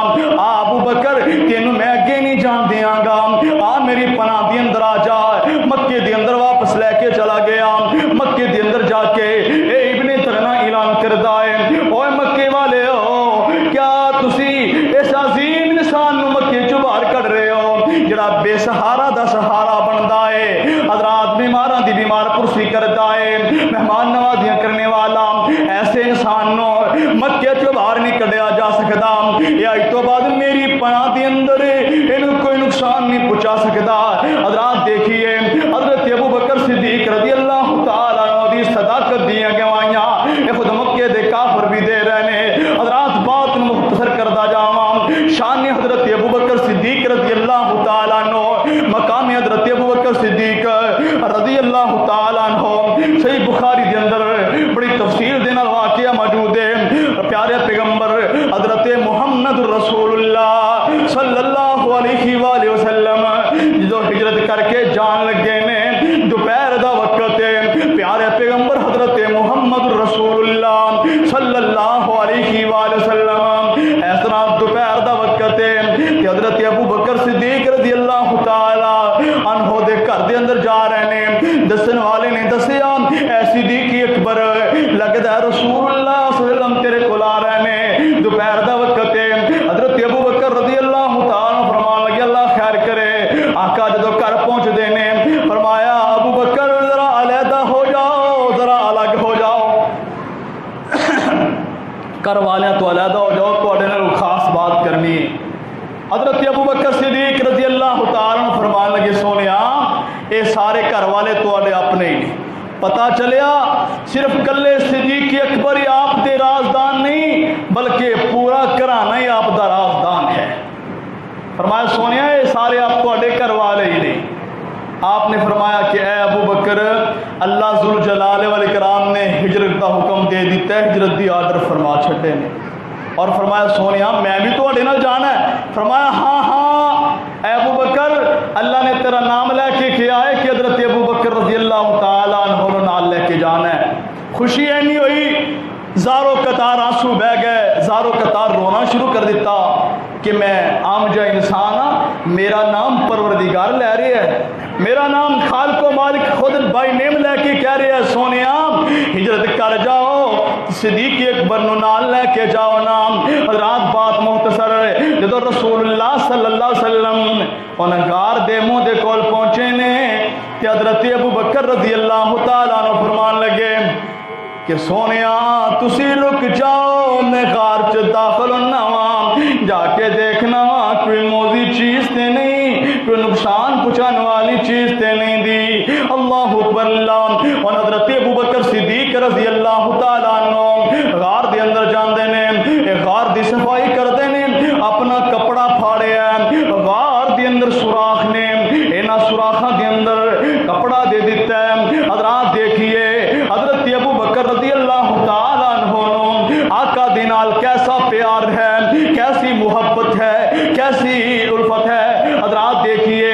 ابو بکر تینوں میں اگے نہیں جان دیاں گا میری پناہ دے اندر آ جا مکے دے اندر واپس لے کے چلا گیا مکے دے اندر جا کے اے ابن کافر بھی دے رہے ہیں۔ حضرات بات مختصر کردہ جاواں، شان حضرت ابوبکر صدیق رضی اللہ تعالیٰ عنہ، مقام حضرت ابوبکر صدیق رضی اللہ تعالیٰ عنہ صحیح بخاری دے اندر بڑی تفصیل دینا واقعہ موجود ہے۔ پیارے پیغمبر حضرت محمد رسول اللہ صلی اللہ علیہ وآلہ وسلم جو ہجرت کر کے جان لگے نے، دوپہر دا وقت ہے، پیارے پیغمبر حضرت محمد رسول اللہ صلی اللہ علیہ وآلہ وسلم اس طرح دوپہر دا وقت ہے کہ حضرت ابوبکر صدیق رضی اللہ تعالی عنہ دے گھر دے اندر جا رہے ہیں۔ دسن والے نے دسیا اے صدیق اکبر، لگدا ہے رسول اللہ صلی اللہ علیہ وسلم تیرے کول آ رہے ہیں، دوپہر دا وقت ہے۔ حضرت ابوبکر رضی اللہ تعالی فرمان لگے اللہ خیر کرے۔ آقا جدو گھر پہنچ دینے فرمایا ابوبکر ذرا علیحدہ ہو جاؤ، ذرا الگ ہو جاؤ، گھر والوں تو علیحدہ ہو جاؤ، تواڈے نال خاص بات کرنی ہے۔ حضرت ابوبکر صدیق رضی اللہ تعالیٰ عنہ فرمان لگے سونیا اے سارے گھر والے تواڈے اپنے ہی نہیں، پتہ چلیا صرف کلے صدیق اکبر ہی آپ دے رازدان نہیں بلکہ پورا گھرانہ ہی آپ دا رازدان ہے۔ فرمایا سونیا اے سارے آپ تواڈے گھر والے ہی نہیں۔ آپ نے فرمایا کہ اے ابو بکر، اللہ ذوالجلال والاکرام نے ہجرت کا حکم دے دیتا ہے، ہجرت دی آرڈر فرما چھٹے نے، اور فرمایا سونیا میں بھی تو اڈے نال جانا ہے۔ فرمایا ہاں ہاں اے ابو بکر، اللہ نے تیرا نام لے کے کیا ہے کہ حضرت ابو بکر رضی اللہ تعالیٰ عنہ نال لے کے جانا ہے۔ خوشی اینی ہوئی، زاروں قطار آنسو بہ گئے، زاروں قطار رونا شروع کر دیتا کہ میں عام جا انسان ہاں، میرا نام پروردگار لے رہے ہے، میرا نام خالق و مالک خود بائی نیم لے کے کہہ رہے ہیں سونیا ہجرت کر جاؤ، صدیق اکبر نو نال لے کے جاؤ نام۔ حضرات بات مختصر ہے، جدو رسول اللہ صلی اللہ علیہ وسلم ان غار دے منہ دے کول پہنچے نے کہ حضرت ابو بکر رضی اللہ تعالیٰ عنہ فرمان لگے کہ سونیا تسی رک جاؤ، میں غار چ داخل ہونا وا، جا کے دیکھنا وا کوئی موزی چیز تے نہیں، کوئی نقصان پہنچانے والی چیز تے نہیں دی۔ اللہ اکبر اللہ۔ اور حضرت ابو بکر صدیق رضی اللہ تعالیٰ عنہ غار دے اندر جاندے نے، غار دی صفائی کردے نے، اپنا کپڑا پھاڑیا، غار دے اندر سوراخ نے، انہاں سوراخاں دے اندر کپڑا دے دیتا ہے۔ حضرات دیکھیے حضرت ابو بکر رضی اللہ تعالیٰ عنہ آقا دے نال کیسا پیار ہے، کیسی محبت ہے، کیسی الفت ہے۔ حضرات دیکھیے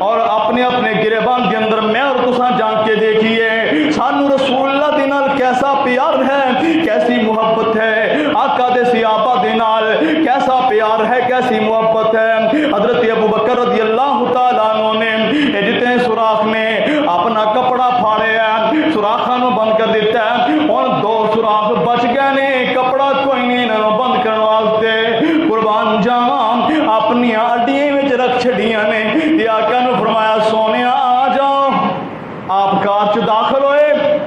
اور اپنے اپنے گریبان کے اندر میں اور تساں جان کے دیکھیے سانو رسول اللہ دے نال کیسا پیار ہے، کیسی محبت ہے، آقا دے صحابہ دے نال کیسا پیار ہے، کیسی محبت ہے۔ حضرت ابو بکر رضی اللہ تعالیٰ عنہ نے جتنے سوراخ نے اپنا کپڑا پھاڑیا، سوراخاں نو بند کر دیتا ہے، اور دو سوراخ بچ گئے نے، کپڑا کوئی نہیں انہاں بند کرنے واسطے، قربان جاواں اپنی اڈیاں وچ رکھ چھڑیاں نے۔ تے آقا نو فرمایا سونیا آ جاؤ، آپ کار چ داخل ہوئے۔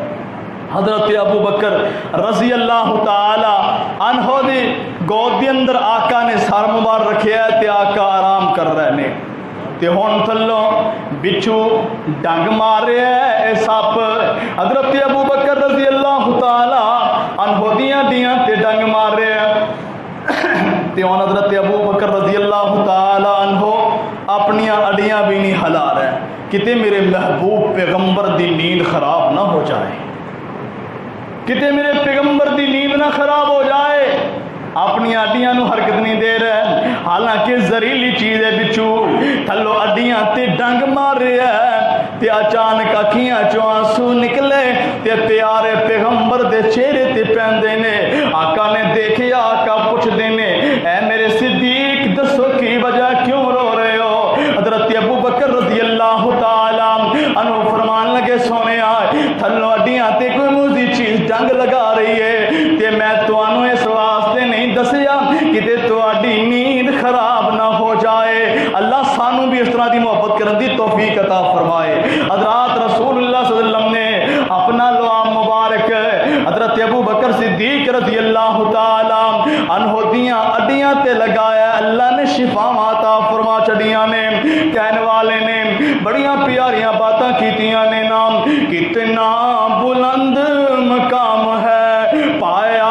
حضرت ابو بکر رضی اللہ تعالی عنہ دی گود دے اندر آقا نے سر مبارک رکھیا تے آقا آرام کر رہے نے، تے ہن تھلوں بچھو ڈنگ مار رہا ہے سپ۔ حضرت ابو بکر رضی اللہ تعالی عنہ دیاں تے ڈنگ مار رہا ہے، تے ہن حضرت ابو بکر رضی اللہ تعالی عنہ اپنی اڈیاں بھی نہیں ہلا رہے کتے میرے محبوب پیغمبر دی نیند خراب نہ ہو جائے، کتے میرے پیغمبر دی نیند نہ خراب ہو جائے، اپنی اڈیاں نو حرکت نہیں دے رہے، حالانکہ زہریلی چیز ہے بچو، تھلو اڈیاں تے ڈنگ مار رہا ہے، تے اچانک اکھیاں چوں آنسو نکلے تے پیارے پیغمبر دے چہرے تے پیندے نے۔ آقا نے دیکھیا، آقا پوچھ دینے اے میرے صدیق دسو کی وجہ کیوں رو رہے ہو؟ حضرت ابو بکر رضی اللہ تعالیٰ عنہ فرمان لگے سونیا تھلو اڈیاں تے کوئی موزی چیز ڈنگ لگا رہی ہے تے میں تانوں اس واسطے نہیں دسیا کہ تہاڈی نیند خراب نہ ہو جائے۔ اللہ سانوں بھی اس طرح دی محبت کرن دی توفیق عطا فرمائے۔ حضرات رسول اللہ صلی اللہ علیہ وسلم نے اپنا لعاب مبارک حضرت ابو بکر صدیق رضی اللہ تعالی عنہ دیاں اڈیاں تے لگایا، اللہ نے شفا عطا فرما چڑیاں نے۔ کہنے والے نے بڑیاں پیاریاں باتاں کیتیاں نے، نام کتنا بلند مقام ہے پایا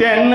3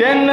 3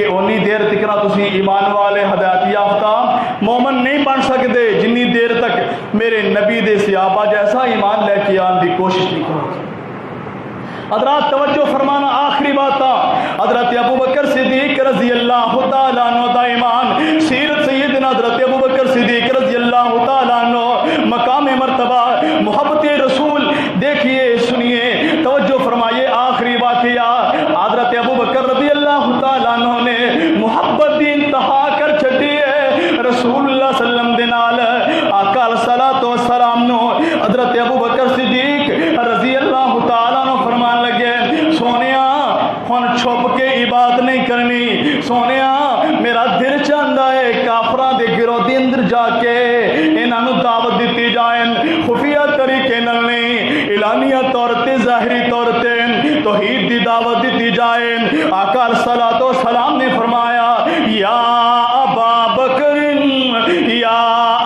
کہ اونی دیر تک تسی ایمان والے ہدایت یافتہ مومن نہیں بن سکتے جنی دیر تک میرے نبی دے صحابہ جیسا ایمان لے کے آن دی کوشش نہیں کرو۔ حضرات توجہ فرمانا، آخری بات حضرت ابوبکر صدیق رضی اللہ تعالیٰ عنہ دا ایمان، سیرت سیدنا حضرت ابوبکر صدیق رضی اللہ تعالیٰ عنہ، مقام مرتبہ محبت رسول، دیکھیے سنیے توجہ فرمائیے، آخری واقعہ حضرت ابوبکر رضی اللہ تعالیٰ عنہ نے محبت دی انتہا کر چھٹی ہے رسول اللہ صلی اللہ علیہ وسلم دے نال، آقا علیہ الصلوۃ والسلام نو حضرت ابوبکر صدیق رضی اللہ تعالیٰ عنہ فرمان لگے، سونیا ہن چھپ کے عبادت نہیں کرنی، سونیا میرا دل چاہتا ہے کافراں دے گروہ دے اندر جا کے انہاں نو دعوت دیتی جائے، خفیہ طریقے نال نہیں، اعلانیہ طور تے ظاہری طور تے توحید دی دعوت دیتی جائے۔ آقا علیہ الصلوۃ والسلام نے فرمایا، یا ابا بکر یا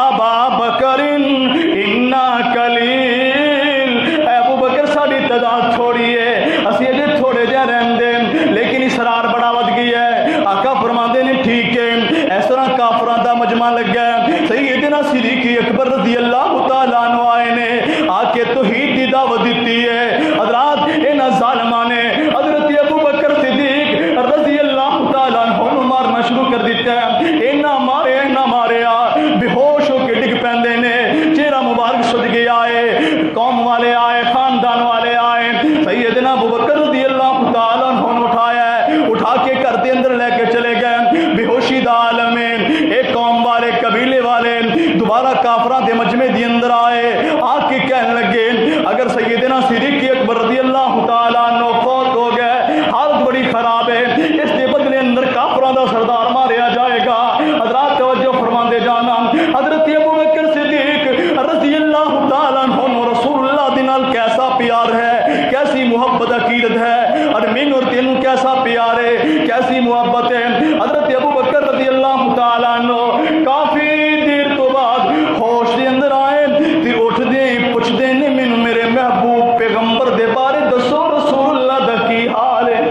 ابا بکر انا قلیل، اے ابو بکر ساڈی تعداد تھوڑی ہے، اسی اجے تھوڑے جہ رہندے لیکن اسرار بڑا ود گئی ہے۔ آقا فرماندے نے ٹھیک ہے، اس طرح کافراں دا مجمع لگا ہے، سیدنا صدیق اکبر رضی اللہ تعالیٰ عنہ آئے نے آ کے توحید دی دعوت دیتی ہے۔ حضرات انہاں ظالماں نے حضرت ابوبکر صدیق رضی اللہ تعالیٰ عنہ نو مارنا شروع کر دیتا ہے، اینا ماریا بے ہوش ہو کے ڈگ پیندے نے، چہرہ مبارک سج گیا ہے، قوم والے آئے، خاندان والے آئے، سیدنا ابوبکر رضی اللہ تعالیٰ عنہ نے اٹھایا ہے، اٹھا کے گھر دے اندر لے کے چلے گئے، بے ہوشی دا عالم ہے۔ ایک قوم والے قبیلے والے دوبارہ کافراں دے مجمع دے اندر آئے، آ کے کہنے لگے اگر سیدنا صدیق اکبر رضی اللہ تعالیٰ عنہ فوت ہو گئے، حالت بڑی خراب ہے، اس کے بدلے اندر کافراں دا سردار ماریا جائے گا۔ حضرات توجہ فرماندے جانا، حضرت ابوبکر صدیق رضی اللہ تعالیٰ عنہ رسول اللہ دے نال کیسا پیار ہے، کیسی محبت عقیدت ہے، اور مینوں اور تینوں کیسا پیار ہے، کیسی محبت ہے۔ حضرت ابوبکر رضی اللہ تعالیٰ عنہ کافی دیر تو بعد ہوش دے اندر آئے تے اٹھ دے پوچھ دے نے مینوں میرے محبوب پیغمبر دے بارے دسو، رسول اللہ دا کی حال ہے۔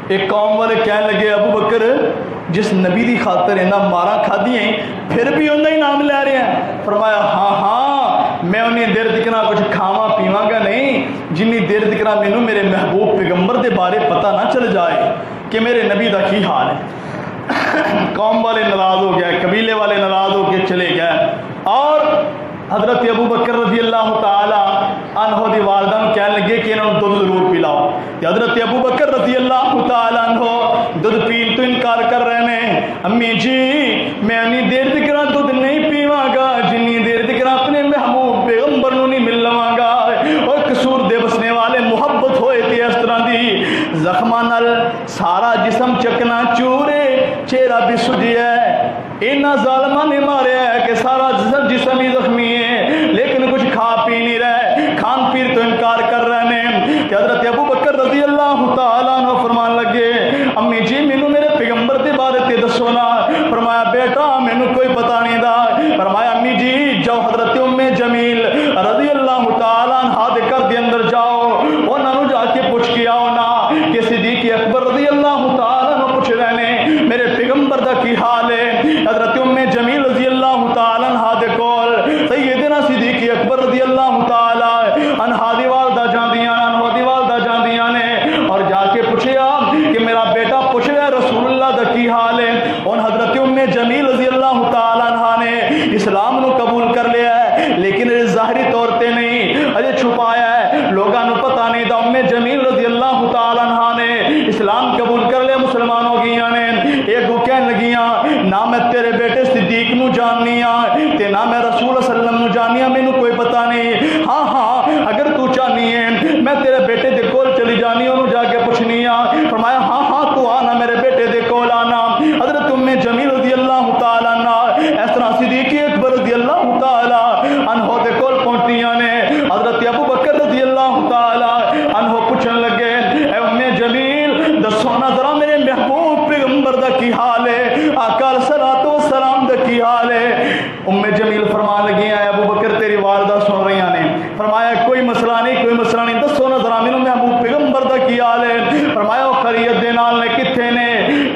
ایک قوم والے کہنے لگے ابوبکر جس نبی دی خاطر انہاں مارا کھادی ہیں پھر بھی انہاں ہی نام لے رہے ہیں۔ فرمایا ہاں میں انہیں دیر تکنا کچھ کھاواں پیواں گا نہیں جنی دیر تکنا مینوں میرے محبوب پیغمبر دے بارے پتہ نہ چل جائے کہ میرے نبی دا کی حال ہے۔ قوم والے ناراض ہو گئے، قبیلے والے ناراض ہو کے چلے گئے، اور حضرت ابوبکر رضی اللہ تعالیٰ عنہ دی والدہ نے کہنے لگے کہ انہوں نے دودھ ضرور پلاؤ۔ حضرت ابوبکر رضی اللہ تعالیٰ عنہ دودھ پین تو انکار کر رہے ہیں، امی جی میں انی دیر تک دودھ نہیں پیواں گا جنی دیر تک اپنے محبوب پیغمبر نو نہیں مل لواں گا۔ اور قصور دے بسنے والے محبت ہوئے تھے اس طرح دی، زخماں نال سارا جسم چکنا چورے، چہرہ بھی سجیا ہے، انہاں ظالماں نے ماریا ہے کہ سارا جسم ہی زخمی ہے، لیکن کچھ کھا پی نہیں رہے، کھان پیر تو انکار کر رہے ہیں۔ کہ حضرت ابوبکر رضی اللہ تعالیٰ عنہ فرمان لگے امی جی مینوں میرے پیغمبر دے بارے تے دسو نا۔ فرمایا بیٹا مینوں کوئی پتہ نہیں دا۔ فرمایا امی جی جاؤ حضرت ام جمیل رضی اللہ تعالیٰ عنہ دے گھر دے اندر جاؤ، انہاں نو جا کے پوچھ کے آؤ نا کہ صدیق اکبر رضی اللہ تعالیٰ عنہ پوچھ رہے نے میرے پیغمبر دا کی حال ہے۔ حضرت ام جمیل رضی اللہ تعالیٰ عنہ دے کول سیدنا صدیق اکبر رضی اللہ تعالیٰ عنہ دی والدہ جاندیاں نے اور جا کے پوچھیا کہ میرا بیٹا پوچھ رہا ہے رسول اللہ دا کی حال ہے۔ اور حضرت ام جمیل رضی اللہ تعالیٰ عنہ نے اسلام نو قبول کر لیا ہے، لیکن ظاہری طور تے نہیں، اجے چھپایا ہے، لوگاں نو پتہ نہیں دا ام جمیل رضی اللہ تعالیٰ عنہ نے اسلام قبول کر لیا، مسلمان ہو گئیاں نے۔ ایک وہ کہنے لگیاں نہ میں تیرے بیٹے صدیق نو جاننی ہاں تے نہ میں رسول اللہ صلی اللہ علیہ وسلم نو جاننی ہاں، مینوں کوئی پتہ نہیں۔ ہاں اگر تو چاہنی ہے میں تیرے بیٹے دے کول چلی جانی انہوں جا کے پوچھنی ہاں۔ فرمایا ہاں تو آنا میرے بیٹے دے کول آنا۔ حضرت ام جمیل رضی اللہ تعالیٰ عنہ اس طرح صدیق اکبر رضی اللہ تعالیٰ عنہ دے کول پہنچتیاں نے۔ حضرت ابوبکر رضی اللہ تعالیٰ عنہ پوچھن لگے اے ام جمیل دسو نا ذرا میرے محبوب پیغمبر دا کی حال ہے، آقا علیہ الصلوۃ والسلام دا کی حال ہے۔ ام جمیل فرمان لگی اے ابوبکر تیری والدہ سن رہی نے۔ فرمایا کوئی مسئلہ نہیں دسو نا ذرا مینوں محبوب پیغمبر دا کی حال ہے۔ فرمایا خیریت دے نال نے کتھے نے؟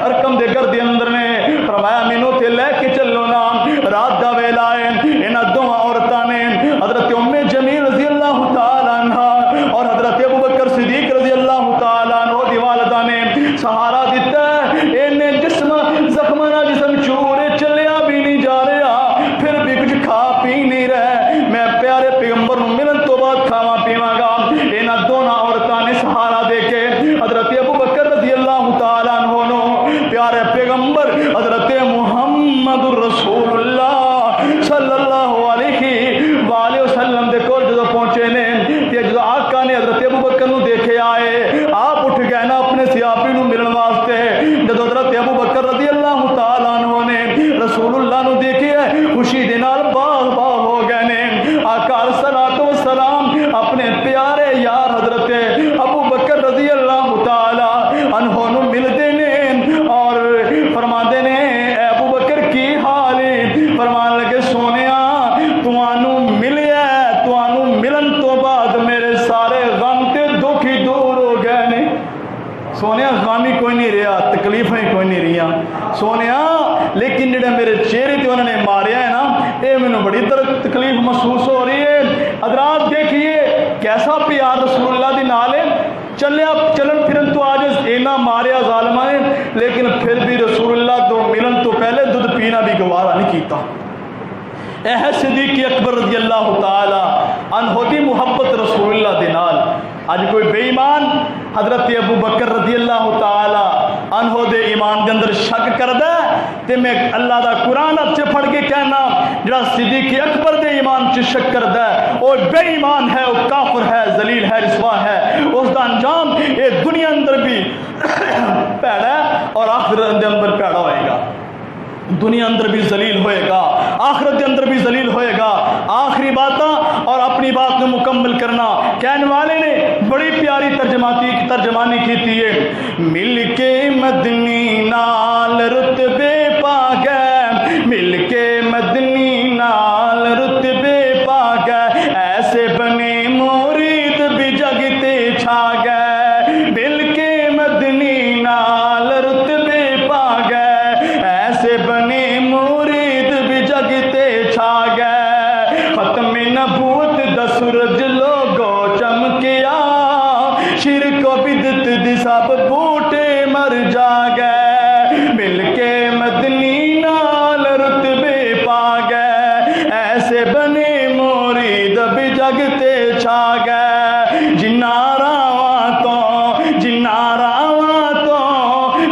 ارکم دے گھر دے اندر نے فرمایا مینوں تے لے کے چلو نا رات دا ویلا ہے انہاں دوواں عورتاں نے حضرت ام جمیل رضی اللہ تعالی عنہا اور حضرت ابو بکر صدیق رضی اللہ تعالی عنہ دی والدہ نے سہارا دیتا ہے اینے جسم زخم نہ جسم چورے چلیا بھی نہیں جا رہا پھر بھی کچھ کھا پی نہیں رہے میں پیارے پیغمبر نوں ملن تو بعد کھاواں پیواں گا انہاں دونوں عورتاں نے سہارا دے کے حضرت ابو بکر رضی اللہ تعالی عنہ نو پیارے پیغمبر حضرت محمد رسول اللہ صلی اللہ علیہ وآلہ وسلم دے کول جدوں پہنچے نے تے جدوں آقا نے حضرت ابو بکر نو دیکھے آئے آپ اٹھ گئے نا اپنے صحابی نو ملن واسطے جدوں حضرت ابو بکر رضی اللہ تعالی عنہ نے رسول اللہ نو دیکھے خوشی دے نال باغ باغ ہو گئے نے آقا علیہ الصلوۃ والسلام اپنے پیارے یار حضرت ابو بکر رضی اللہ تعالی عنہ نو ملدے نے اور فرماندے نے اے ابو بکر کی حال ہے فرمان لگے سونیا تانوں ملیا تانوں ملن تو بعد میرے سارے غم تے دکھ ہی دور ہو گئے نے سونیا غم ہی کوئی نہیں رہا تکلیفیں کوئی نہیں رہیا سونیا لیکن جڑا میرے چہرے تے انہوں نے ماریا ہے نا اے مینوں بڑی تکلیف محسوس ہو رہی ہے حضرات دیکھیے کیسا پیار رسول اللہ دی نال ہے چلن پھرن تو آج اینا ماریا ظالمہ نے لیکن پھر بھی رسول اللہ دو ملن تو پہلے دودھ پینا بھی گوارا نہیں کیتا اے صدیق اکبر رضی اللہ تعالی عنہ دی محبت رسول اللہ دے نال اج کوئی بے ایمان حضرت ابو بکر رضی اللہ تعالی عنہ دے ایمان دے اندر شک کردا تے میں اللہ دا قرآن اچ پڑھ کے کہنا جڑا صدیق اکبر دے ایمان چ شک کردا ہے او بے ایمان ہے او کافر ہے ذلیل ہے رسوا ہے اس دا انجام اے دنیا اندر بھی پیڑا اور آخرت دے اندر پیڑا ہوئے گا دنیا اندر بھی ذلیل ہوئے گا آخرت کے اندر بھی ذلیل ہوئے گا آخری باتاں اور اپنی بات کو مکمل کرنا کہنے والے نے بڑی پیاری ترجمانی کی ہے مل کے مدنی نال رتبے پا گئے مل کے مدنی نال رتبے پا گئے ایسے بنے مرید بھی جگتے چھا گئے مل کے مدنی نال رتبے پا گئے ایسے بنے مرید بھی جگتے چھا گئے ختم نبوت دا سورج لوگو چمکیا شرک و بدعت دی سب بوٹے مر جا گئے مل کے مدنی نال رتبے پا گئے ایسے بنے مرید بھی جگتے چھا گئے جنہ راواں تو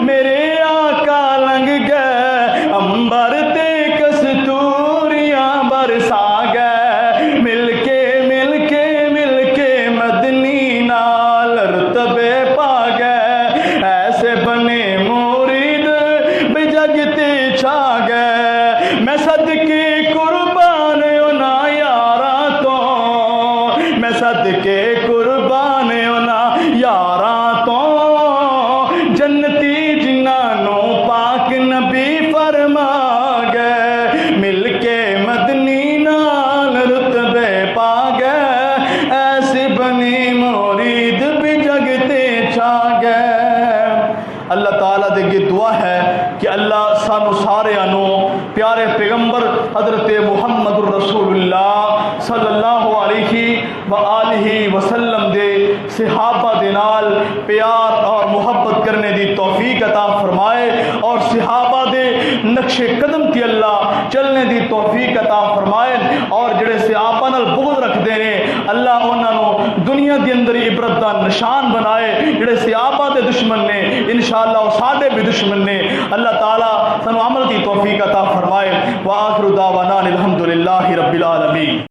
میرے آقا لنگ گئے امبر تے کستوریاں برسا گئے مل کے مدنی نال رتبے پا گئے ایسے بنے مرید بھی جگتے چھا گئے میں صدقے قربان ہونا یاراں تو میں صدقے قربان ہونا یاراں تو جنتی جنانوں پاک نبی فرما گئے مل کے مدنی نال رتبے پا گئے ایسے بنی مرید بھی جگتے چھا گئے اللہ تعالیٰ دے یہ دعا ہے کہ اللہ سانو سارے انو پیارے پیغمبر حضرت محمد الرسول اللہ صلی اللہ علیہ وآلہ وسلم دے صحابہ دے نال پیار اور محبت کرنے دی توفیق عطا فرمائے اور صحابہ دے نقش قدم تی اللہ چلنے دی توفیق عطا فرمائے اور جڑے صحابہ نال بغض رکھ دے اللہ انہاں نو دنیا دی اندر عبرت دا نشان بنائے جڑے صحابہ دے دشمن نے انشاءاللہ ساڈے بھی دشمن نے اللہ تعالیٰ سانو عمل دی توفیق عطا فرمائے وآخر دعوانا الحمدللہ رب العالمین.